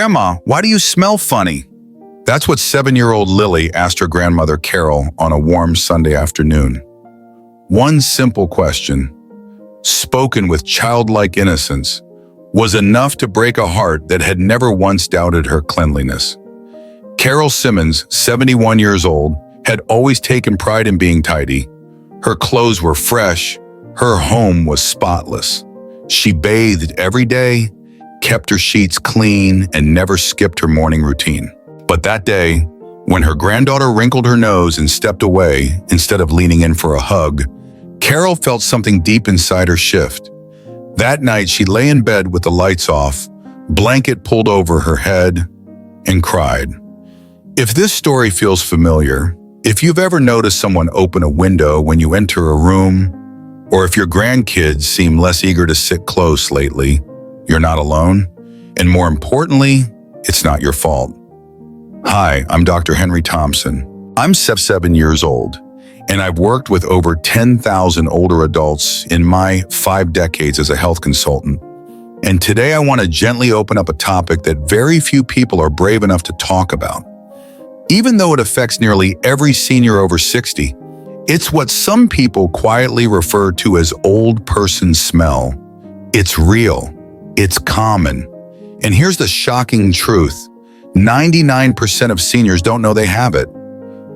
"Grandma, why do you smell funny?" That's what 7-year-old Lily asked her grandmother Carol on a warm Sunday afternoon. One simple question, spoken with childlike innocence, was enough to break a heart that had never once doubted her cleanliness. Carol Simmons, 71 years old, had always taken pride in being tidy. Her clothes were fresh, her home was spotless. She bathed every day, kept her sheets clean, and never skipped her morning routine. But that day, when her granddaughter wrinkled her nose and stepped away instead of leaning in for a hug, Carol felt something deep inside her shift. That night, she lay in bed with the lights off, blanket pulled over her head, and cried. If this story feels familiar, if you've ever noticed someone open a window when you enter a room, or if your grandkids seem less eager to sit close lately, you're not alone, and more importantly, it's not your fault. Hi, I'm Dr. Henry Thompson. I'm 7 years old, and I've worked with over 10,000 older adults in my 5 decades as a health consultant. And today I want to gently open up a topic that very few people are brave enough to talk about. Even though it affects nearly every senior over 60, it's what some people quietly refer to as old person smell. It's real. It's common. And here's the shocking truth. 99% of seniors don't know they have it,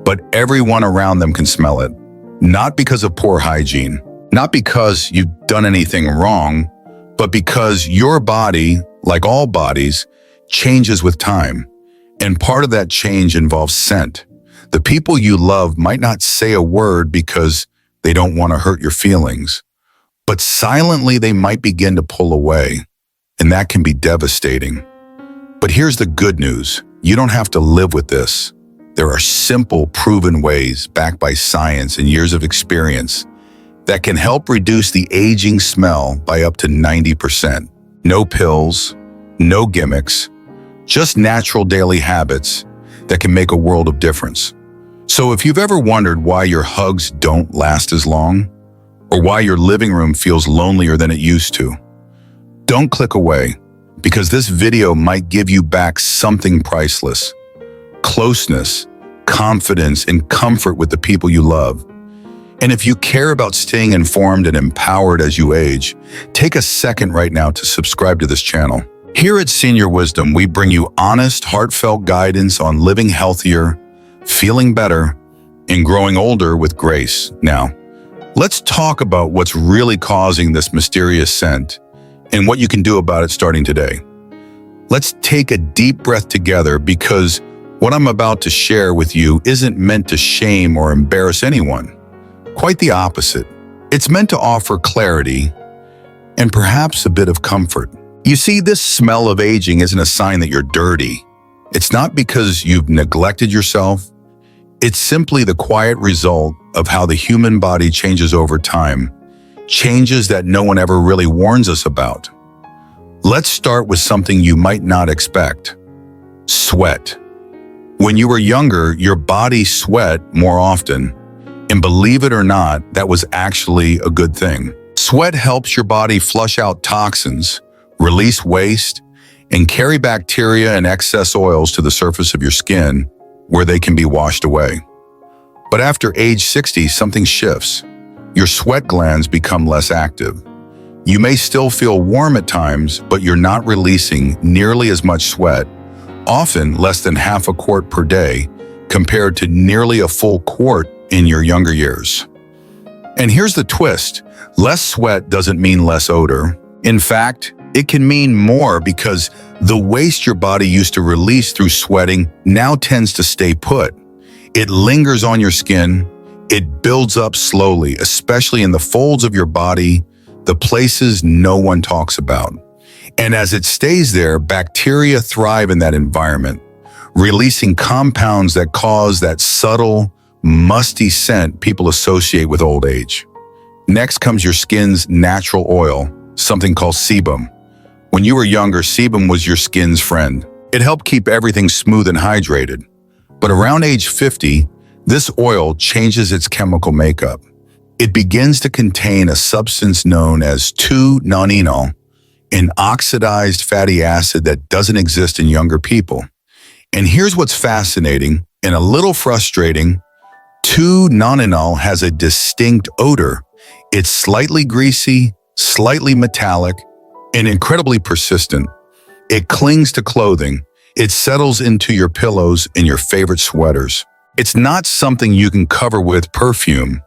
but everyone around them can smell it. Not because of poor hygiene, not because you've done anything wrong, but because your body, like all bodies, changes with time. And part of that change involves scent. The people you love might not say a word because they don't want to hurt your feelings, but silently they might begin to pull away, and that can be devastating. But here's the good news. You don't have to live with this. There are simple, proven ways, backed by science and years of experience, that can help reduce the aging smell by up to 90%. No pills, no gimmicks, just natural daily habits that can make a world of difference. So if you've ever wondered why your hugs don't last as long, or why your living room feels lonelier than it used to, don't click away, because this video might give you back something priceless: closeness, confidence, and comfort with the people you love. And if you care about staying informed and empowered as you age, take a second right now to subscribe to this channel. Here at Senior Wisdom, we bring you honest, heartfelt guidance on living healthier, feeling better, and growing older with grace. Now, let's talk about what's really causing this mysterious scent and what you can do about it starting today. Let's take a deep breath together, because what I'm about to share with you isn't meant to shame or embarrass anyone. Quite the opposite. It's meant to offer clarity and perhaps a bit of comfort. You see, this smell of aging isn't a sign that you're dirty. It's not because you've neglected yourself. It's simply the quiet result of how the human body changes over time, changes that no one ever really warns us about. Let's start with something you might not expect: sweat. When you were younger, your body sweat more often, and believe it or not, that was actually a good thing. Sweat helps your body flush out toxins, release waste, and carry bacteria and excess oils to the surface of your skin, where they can be washed away. But after age 60, something shifts. Your sweat glands become less active. You may still feel warm at times, but you're not releasing nearly as much sweat, often less than half a quart per day, compared to nearly a full quart in your younger years. And here's the twist: less sweat doesn't mean less odor. In fact, it can mean more, because the waste your body used to release through sweating now tends to stay put. It lingers on your skin. It builds up slowly, especially in the folds of your body, the places no one talks about. And as it stays there, bacteria thrive in that environment, releasing compounds that cause that subtle, musty scent people associate with old age. Next comes your skin's natural oil, something called sebum. When you were younger, sebum was your skin's friend. It helped keep everything smooth and hydrated. But around age 50, this oil changes its chemical makeup. It begins to contain a substance known as 2-nonenal, an oxidized fatty acid that doesn't exist in younger people. And here's what's fascinating and a little frustrating. 2-nonenal has a distinct odor. It's slightly greasy, slightly metallic, and incredibly persistent. It clings to clothing. It settles into your pillows and your favorite sweaters. It's not something you can cover with perfume.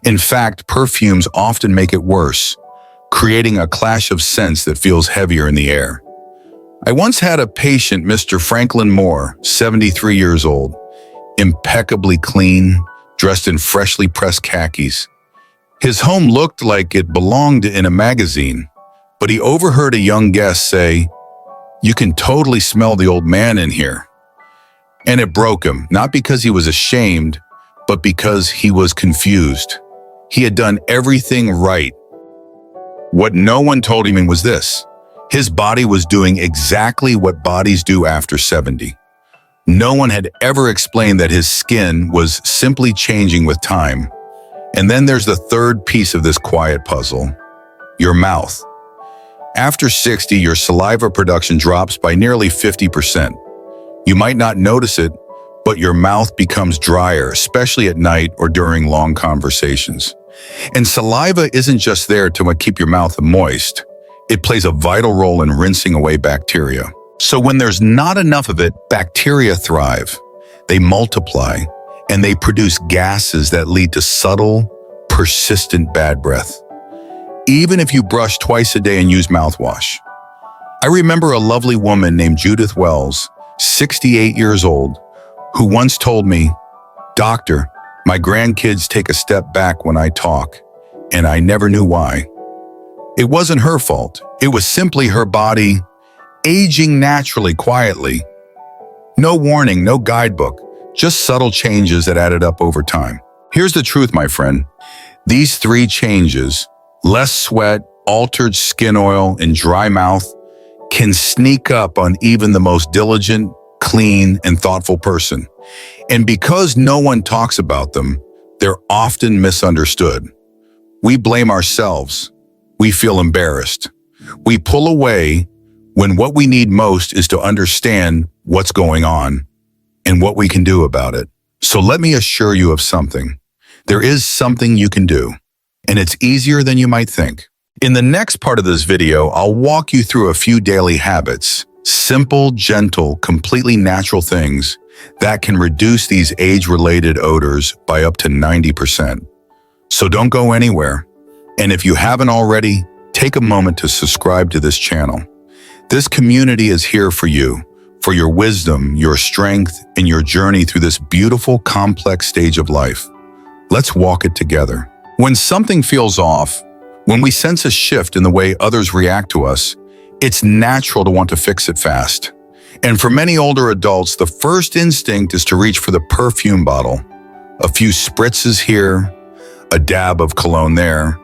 In fact, perfumes often make it worse, creating a clash of scents that feels heavier in the air. I once had a patient, Mr. Franklin Moore, 73 years old, impeccably clean, dressed in freshly pressed khakis. His home looked like it belonged in a magazine, but he overheard a young guest say, "You can totally smell the old man in here." And it broke him, not because he was ashamed, but because he was confused. He had done everything right. What no one told him was this: his body was doing exactly what bodies do after 70. No one had ever explained that his skin was simply changing with time. And then there's the third piece of this quiet puzzle: your mouth. After 60, your saliva production drops by nearly 50%. You might not notice it, but your mouth becomes drier, especially at night or during long conversations. And saliva isn't just there to keep your mouth moist. It plays a vital role in rinsing away bacteria. So when there's not enough of it, bacteria thrive. They multiply, and they produce gases that lead to subtle, persistent bad breath, even if you brush twice a day and use mouthwash. I remember a lovely woman named Judith Wells, 68 years old, who once told me, "Doctor, my grandkids take a step back when I talk, and I never knew why." It wasn't her fault. It was simply her body aging naturally, quietly. No warning, no guidebook, just subtle changes that added up over time. Here's the truth, my friend. These three changes, less sweat, altered skin oil, and dry mouth, can sneak up on even the most diligent, clean, and thoughtful person. And because no one talks about them, they're often misunderstood. We blame ourselves. We feel embarrassed. We pull away when what we need most is to understand what's going on and what we can do about it. So let me assure you of something. There is something you can do, and it's easier than you might think. In the next part of this video, I'll walk you through a few daily habits, simple, gentle, completely natural things that can reduce these age-related odors by up to 90%. So don't go anywhere. And if you haven't already, take a moment to subscribe to this channel. This community is here for you, for your wisdom, your strength, and your journey through this beautiful, complex stage of life. Let's walk it together. When something feels off, when we sense a shift in the way others react to us, it's natural to want to fix it fast. And for many older adults, the first instinct is to reach for the perfume bottle. A few spritzes here, a dab of cologne there,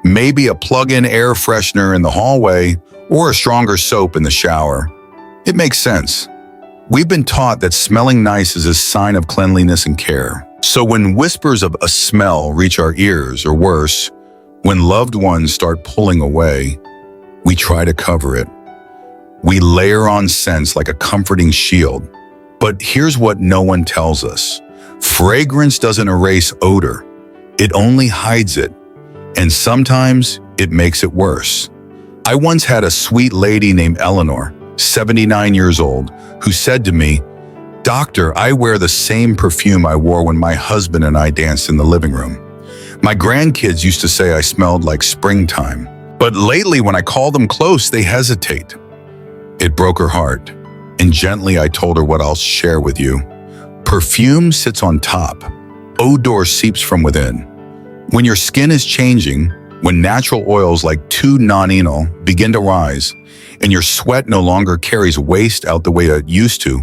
maybe a plug-in air freshener in the hallway, or a stronger soap in the shower. It makes sense. We've been taught that smelling nice is a sign of cleanliness and care. So when whispers of a smell reach our ears, or worse, when loved ones start pulling away, we try to cover it. We layer on scents like a comforting shield. But here's what no one tells us. Fragrance doesn't erase odor. It only hides it. And sometimes it makes it worse. I once had a sweet lady named Eleanor, 79 years old, who said to me, "Doctor, I wear the same perfume I wore when my husband and I danced in the living room. My grandkids used to say I smelled like springtime. But lately when I call them close, they hesitate." It broke her heart, and gently I told her what I'll share with you. Perfume sits on top. Odor seeps from within. When your skin is changing, when natural oils like 2-nonenal begin to rise, and your sweat no longer carries waste out the way it used to,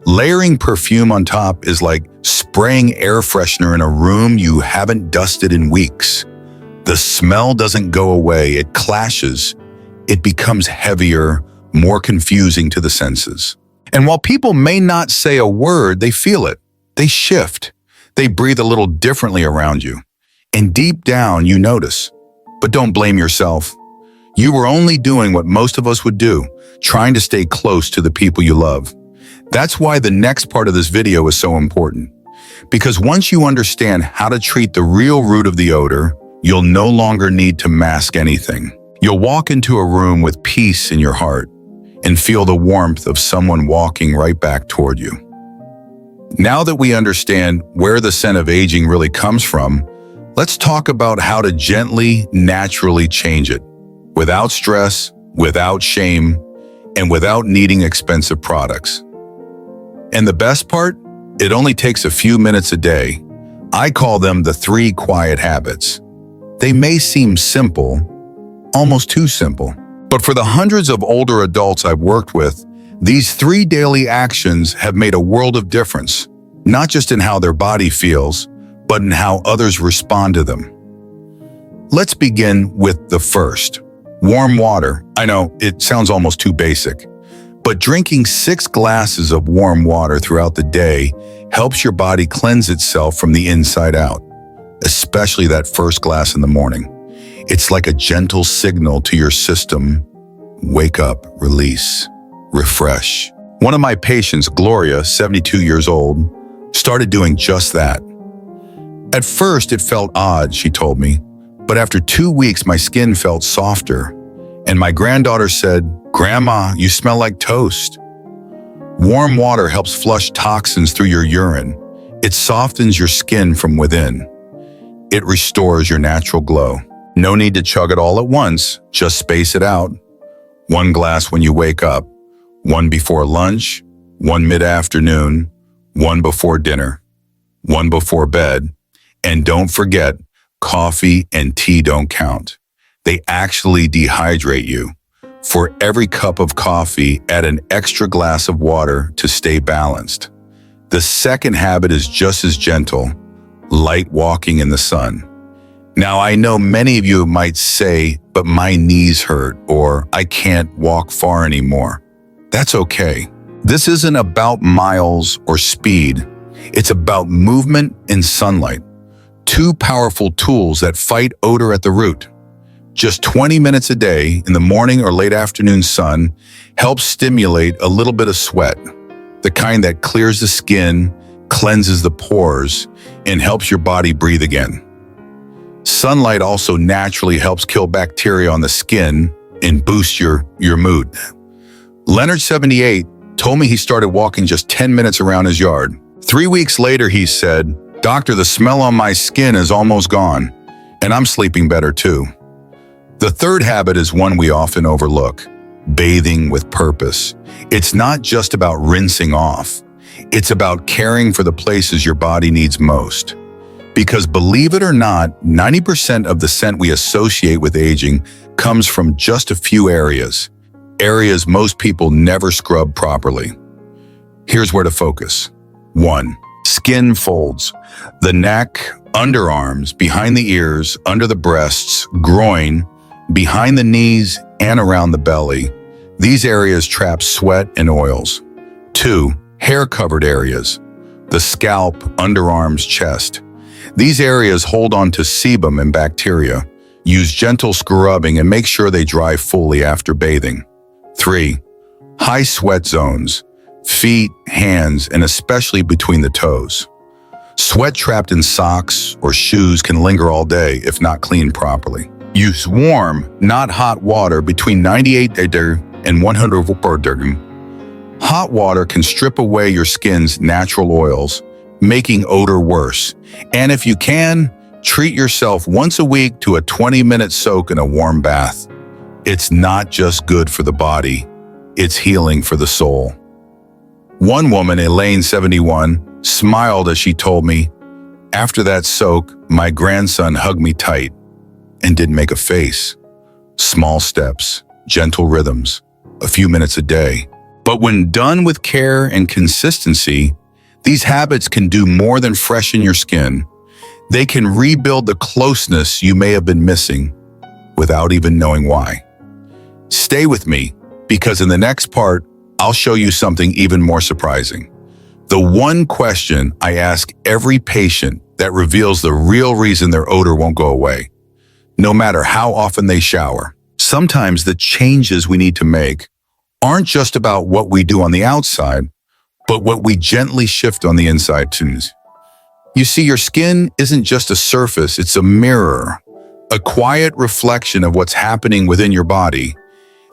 layering perfume on top is like spraying air freshener in a room you haven't dusted in weeks. The smell doesn't go away, it clashes. It becomes heavier, more confusing to the senses. And while people may not say a word, they feel it. They shift. They breathe a little differently around you. And deep down, you notice. But don't blame yourself. You were only doing what most of us would do, trying to stay close to the people you love. That's why the next part of this video is so important. Because once you understand how to treat the real root of the odor, you'll no longer need to mask anything. You'll walk into a room with peace in your heart and feel the warmth of someone walking right back toward you. Now that we understand where the scent of aging really comes from, let's talk about how to gently, naturally change it, without stress, without shame, and without needing expensive products. And the best part? It only takes a few minutes a day. I call them the 3 quiet habits. They may seem simple, almost too simple. But for the hundreds of older adults I've worked with, these 3 daily actions have made a world of difference, not just in how their body feels, but in how others respond to them. Let's begin with the first. Warm water. I know, it sounds almost too basic. But drinking 6 glasses of warm water throughout the day helps your body cleanse itself from the inside out, especially that first glass in the morning. It's like a gentle signal to your system. Wake up, release, refresh. One of my patients, Gloria, 72 years old, started doing just that. At first, it felt odd, she told me, but after 2 weeks, my skin felt softer. And my granddaughter said, "Grandma, you smell like toast." Warm water helps flush toxins through your urine. It softens your skin from within. It restores your natural glow. No need to chug it all at once, just space it out. 1 glass when you wake up, 1 before lunch, 1 mid-afternoon, 1 before dinner, 1 before bed. And don't forget, coffee and tea don't count. They actually dehydrate you. For every cup of coffee, add an extra glass of water to stay balanced. The second habit is just as gentle, light walking in the sun. Now, I know many of you might say, but my knees hurt, or I can't walk far anymore. That's okay. This isn't about miles or speed. It's about movement and sunlight. 2 powerful tools that fight odor at the root. Just 20 minutes a day in the morning or late afternoon sun helps stimulate a little bit of sweat, the kind that clears the skin, cleanses the pores, and helps your body breathe again. Sunlight also naturally helps kill bacteria on the skin and boost your mood. Leonard, 78, told me he started walking just 10 minutes around his yard. 3 weeks later, he said, "Doctor, the smell on my skin is almost gone, and I'm sleeping better too." The third habit is one we often overlook: bathing with purpose. It's not just about rinsing off. It's about caring for the places your body needs most. Because believe it or not, 90% of the scent we associate with aging comes from just a few areas most people never scrub properly. Here's where to focus. 1. Skin folds. The neck, underarms, behind the ears, under the breasts, groin, behind the knees, and around the belly. These areas trap sweat and oils. 2. Hair-covered areas. The scalp, underarms, chest. These areas hold on to sebum and bacteria. Use gentle scrubbing and make sure they dry fully after bathing. 3. High sweat zones. Feet, hands, and especially between the toes. Sweat trapped in socks or shoes can linger all day if not cleaned properly. Use warm, not hot water between 98 and 100. Hot water can strip away your skin's natural oils, making odor worse. And if you can, treat yourself once a week to a 20-minute soak in a warm bath. It's not just good for the body, it's healing for the soul. One woman, Elaine, 71, smiled as she told me, "After that soak, my grandson hugged me tight and didn't make a face." Small steps, gentle rhythms, a few minutes a day. But when done with care and consistency, these habits can do more than freshen your skin. They can rebuild the closeness you may have been missing without even knowing why. Stay with me, because in the next part, I'll show you something even more surprising. The one question I ask every patient that reveals the real reason their odor won't go away, no matter how often they shower. Sometimes the changes we need to make aren't just about what we do on the outside, but what we gently shift on the inside too. You see, your skin isn't just a surface, it's a mirror, a quiet reflection of what's happening within your body.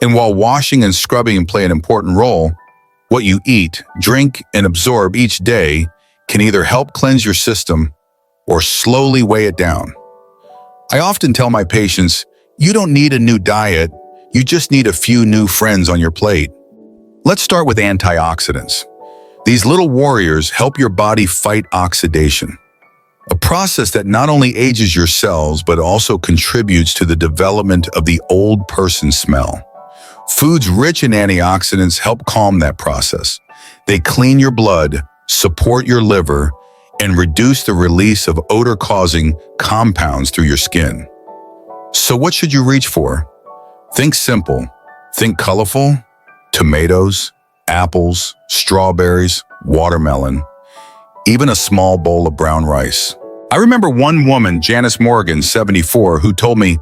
And while washing and scrubbing play an important role, what you eat, drink, and absorb each day can either help cleanse your system or slowly weigh it down. I often tell my patients, you don't need a new diet, you just need a few new friends on your plate. Let's start with antioxidants. These little warriors help your body fight oxidation, a process that not only ages your cells but also contributes to the development of the old person smell. Foods rich in antioxidants help calm that process. They clean your blood, support your liver, and reduce the release of odor-causing compounds through your skin. So what should you reach for? Think simple. Think colorful. Tomatoes, apples, strawberries, watermelon, even a small bowl of brown rice. I remember one woman, Janice Morgan, 74, who told me,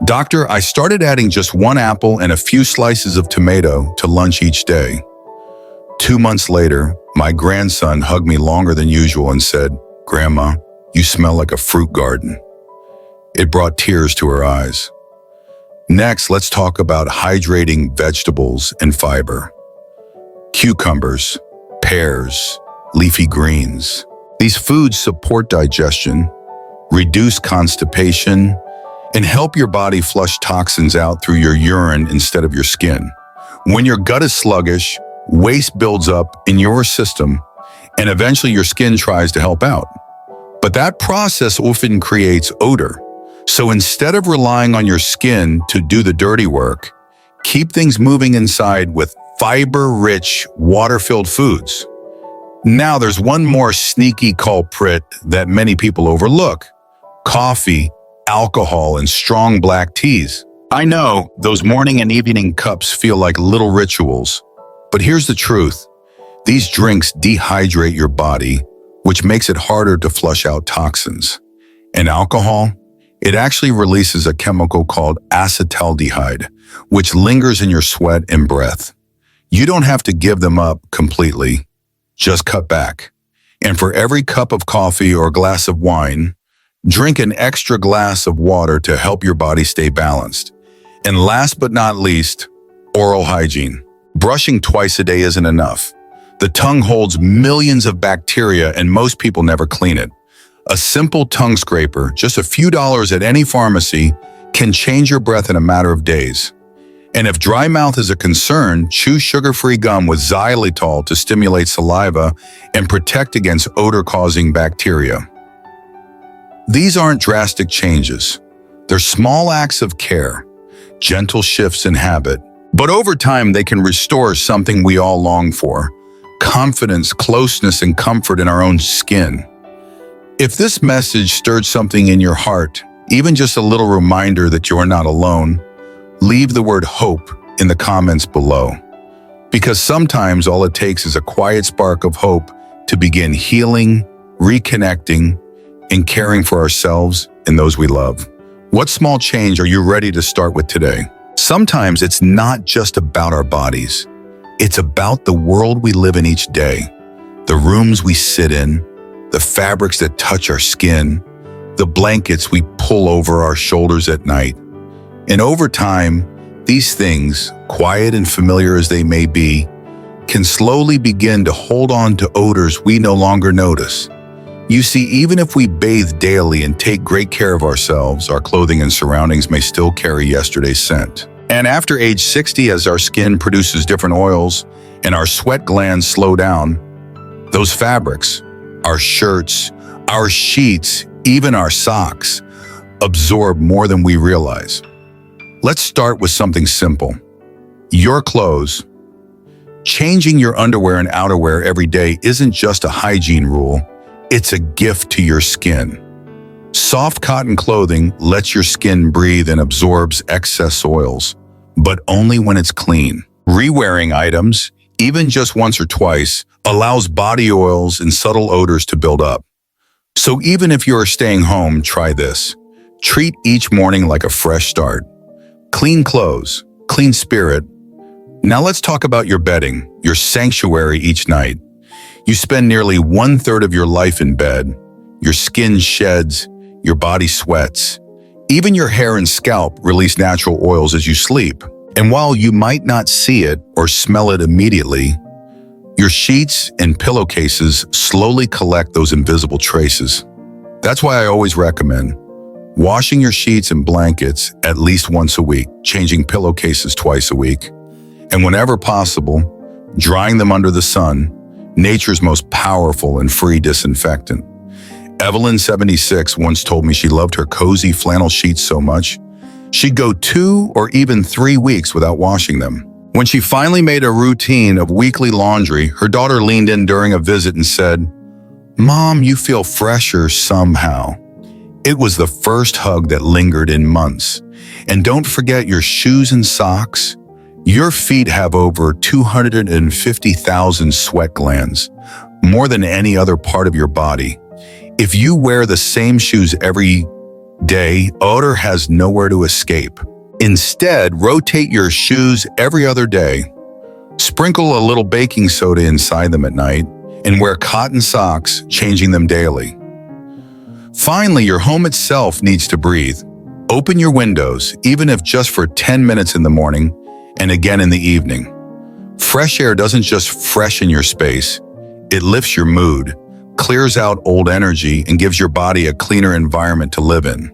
"Doctor, I started adding just one apple and a few slices of tomato to lunch each day." 2 months later, my grandson hugged me longer than usual and said, "Grandma, you smell like a fruit garden." It brought tears to her eyes. Next, let's talk about hydrating vegetables and fiber. Cucumbers, pears, leafy greens. These foods support digestion, reduce constipation, and help your body flush toxins out through your urine instead of your skin. When your gut is sluggish, waste builds up in your system, and eventually your skin tries to help out. But that process often creates odor. So instead of relying on your skin to do the dirty work, keep things moving inside with fiber-rich, water-filled foods. Now there's one more sneaky culprit that many people overlook: coffee, alcohol, and strong black teas. I know those morning and evening cups feel like little rituals, but here's the truth. These drinks dehydrate your body, which makes it harder to flush out toxins. And alcohol? It actually releases a chemical called acetaldehyde, which lingers in your sweat and breath. You don't have to give them up completely, just cut back. And for every cup of coffee or glass of wine, drink an extra glass of water to help your body stay balanced. And last but not least, oral hygiene. Brushing twice a day isn't enough. The tongue holds millions of bacteria and most people never clean it. A simple tongue scraper, just a few dollars at any pharmacy, can change your breath in a matter of days. And if dry mouth is a concern, choose sugar-free gum with xylitol to stimulate saliva and protect against odor-causing bacteria. These aren't drastic changes. They're small acts of care, gentle shifts in habit. But over time, they can restore something we all long for: confidence, closeness, and comfort in our own skin. If this message stirred something in your heart, even just a little reminder that you're not alone, leave the word hope in the comments below. Because sometimes all it takes is a quiet spark of hope to begin healing, reconnecting, and caring for ourselves and those we love. What small change are you ready to start with today? Sometimes it's not just about our bodies. It's about the world we live in each day, the rooms we sit in, the fabrics that touch our skin, the blankets we pull over our shoulders at night. And over time, these things, quiet and familiar as they may be, can slowly begin to hold on to odors we no longer notice. You see, even if we bathe daily and take great care of ourselves, our clothing and surroundings may still carry yesterday's scent. And after age 60, as our skin produces different oils and our sweat glands slow down, those fabrics, our shirts, our sheets, even our socks, absorb more than we realize. Let's start with something simple. Your clothes. Changing your underwear and outerwear every day isn't just a hygiene rule, it's a gift to your skin. Soft cotton clothing lets your skin breathe and absorbs excess oils, but only when it's clean. Rewearing items, even just once or twice, allows body oils and subtle odors to build up. So even if you are staying home, try this. Treat each morning like a fresh start. Clean clothes, clean spirit. Now let's talk about your bedding, your sanctuary each night. You spend nearly 1/3 of your life in bed. Your skin sheds, your body sweats. Even your hair and scalp release natural oils as you sleep. And while you might not see it or smell it immediately, your sheets and pillowcases slowly collect those invisible traces. That's why I always recommend washing your sheets and blankets at least once a week, changing pillowcases twice a week, and whenever possible, drying them under the sun, nature's most powerful and free disinfectant. Evelyn, 76, once told me she loved her cozy flannel sheets so much, she'd go 2 or even 3 weeks without washing them. When she finally made a routine of weekly laundry, her daughter leaned in during a visit and said, "Mom, you feel fresher somehow." It was the first hug that lingered in months. And don't forget your shoes and socks. Your feet have over 250,000 sweat glands, more than any other part of your body. If you wear the same shoes every day, odor has nowhere to escape. Instead, rotate your shoes every other day. Sprinkle a little baking soda inside them at night, and wear cotton socks, changing them daily. Finally, your home itself needs to breathe. Open your windows, even if just for 10 minutes in the morning and again in the evening. Fresh air doesn't just freshen your space, it lifts your mood, clears out old energy, and gives your body a cleaner environment to live in.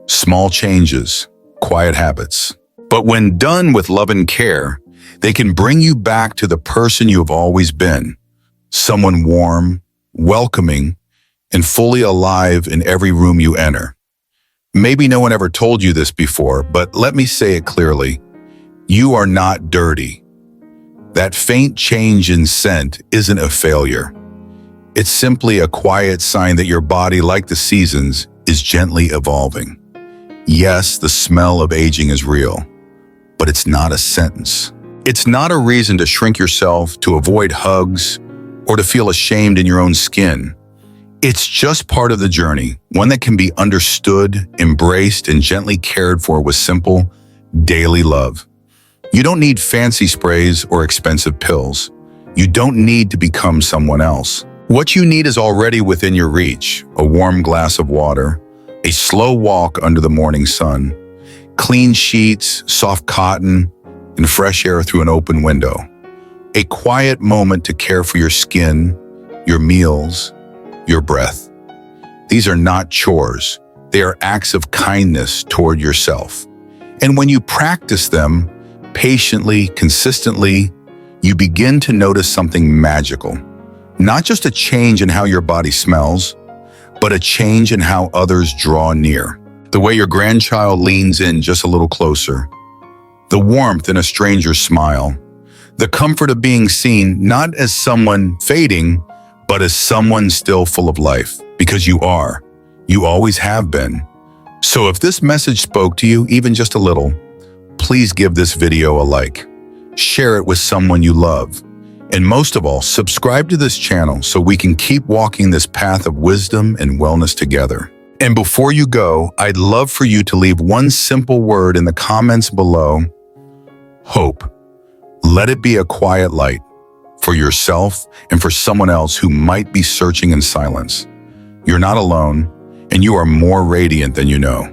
Small changes, quiet habits. But when done with love and care, they can bring you back to the person you have always been. Someone warm, welcoming, and fully alive in every room you enter. Maybe no one ever told you this before, but let me say it clearly. You are not dirty. That faint change in scent isn't a failure. It's simply a quiet sign that your body, like the seasons, is gently evolving. Yes, the smell of aging is real, but it's not a sentence. It's not a reason to shrink yourself, to avoid hugs, or to feel ashamed in your own skin. It's just part of the journey, one that can be understood, embraced, and gently cared for with simple, daily love. You don't need fancy sprays or expensive pills. You don't need to become someone else. What you need is already within your reach: a warm glass of water, a slow walk under the morning sun, clean sheets, soft cotton, and fresh air through an open window. A quiet moment to care for your skin, your meals, your breath. These are not chores. They are acts of kindness toward yourself. And when you practice them patiently, consistently, you begin to notice something magical. Not just a change in how your body smells, but a change in how others draw near. The way your grandchild leans in just a little closer. The warmth in a stranger's smile. The comfort of being seen not as someone fading, but as someone still full of life. Because you are. You always have been. So if this message spoke to you even just a little, please give this video a like. Share it with someone you love. And most of all, subscribe to this channel so we can keep walking this path of wisdom and wellness together. And before you go, I'd love for you to leave one simple word in the comments below. Hope. Let it be a quiet light for yourself and for someone else who might be searching in silence. You're not alone, and you are more radiant than you know.